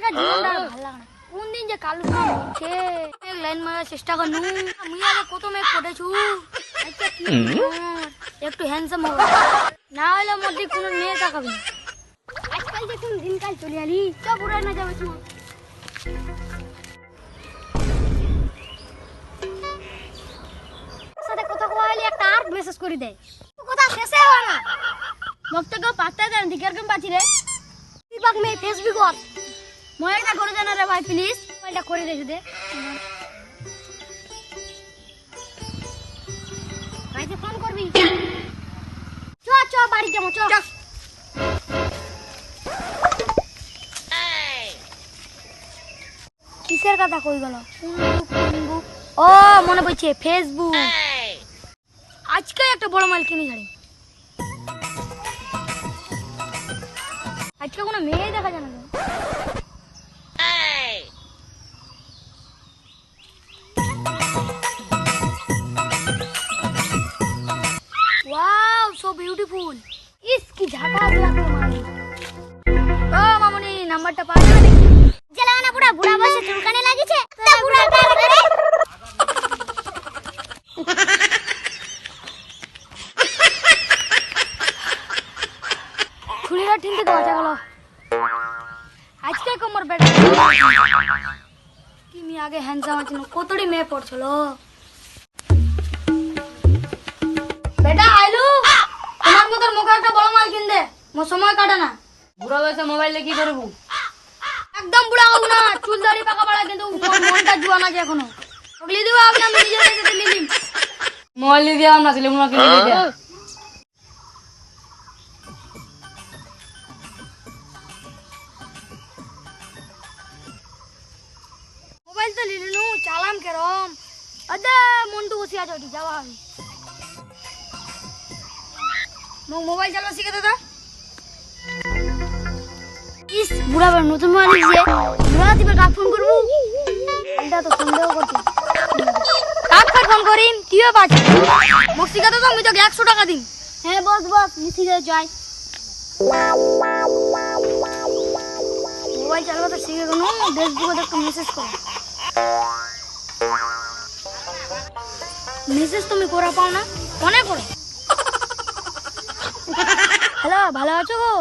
একা জীবনটা আর ভালো লাগে না। কোন দিন যে কালু হচ্ছে এক লাইন মারার চেষ্টা করনু মুই আগে কত মেঘ পড়েছু। আচ্ছা কি একটু হ্যান্ডসাম হবে না হলে মধ্যে কোনো মেয়ে তাকাবি না। আজকাল যে কোন দিনকাল চলে আলি সব উড়াই না যাবে তুই। সাথে কথা কইলি একটা আর মেসেজ করে দেয় কথা শেষে হয় না মক্ত কেউ পাত্তা দেন দিকের কেম পাচ্ছি রে তুই পাক মে ফেসবুক অত মোবাইলটা করে দেন রে ভাই প্লিজ মোবাইলটা করে দে দে ভাইকে ফোন করবি চ চ বাড়ি যাবো চ কিসের কথা কই গেল ও মনে পড়ছে ফেসবুক আজকে একটা বড় মাল কিনে গাড়ি আজকে কোনো মেয়ে দেখা যায় না ওয়াও সো বিউটিফুল इसकी झाटा लगे मारी ओ मामुनी नंबरটা পাওয়া যাবে নাকি জেলানা বুড়া বুড়া বসে চুলকানে লাগিছে তা বুড়া কার করে খুলিরা ঠিনতে বাঁচা গেল আজকে কোমর বেটা কি মি আগে হ্যান্ডসাম আছে কতড়ি মেয়ে পড়ছিল বেটা আইলু তোমার মতর মুখে একটা বড় মাল কিন দে মো সময় কাটে না বুড়া বয়সে মোবাইলে কি করব? একদম বুড়া হব না চুল দাড়ি পাকা পড়া কিন্তু মনটা জুয়ান আছে এখনো ওগলি দিবা আমি না নিজে থেকে লিলিম মোবাইল দিয়ে আমরা ছেলে মুনা কিনে দিয়ে মোবাইল তো লিলিনু চালাম কেরম আদা মন্টু বসে আছে ওটি যাওয়া আমি মোবাইল চালানো শিখে দাদা ইস বুড়া বড় নতুন মোবাইল নিয়ে বুড়া দিবে কাক ফোন করবো এটা তো সন্দেহ করছি কাক ফোন করিম তুইও বাজ মোক শিখে দাদা আমি তোকে 100 টাকা দিম হ্যাঁ বস বস নিচে যাই মোবাইল চালাতে শিখে গেল ফেসবুকে দেখতে মেসেজ কর মেসেজ তুমি করা পাও না মনে করো হ্যালো ভালো আছো গো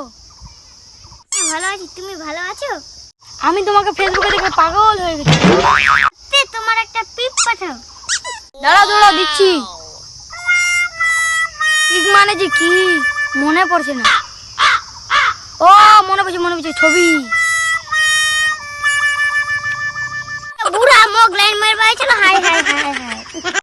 ভালো আছি তুমি ভালো আছো আমি তোমাকে ফেসবুকে দেখে পাগল হয়ে গেছি তোমার একটা পিক পাঠাও দাঁড়া দাঁড়া দিচ্ছি পিক মানে যে কি মনে পড়ছে না ও মনে পড়ছে ছবি বুড়া মোক লাইন মারবা চলো হাই হাই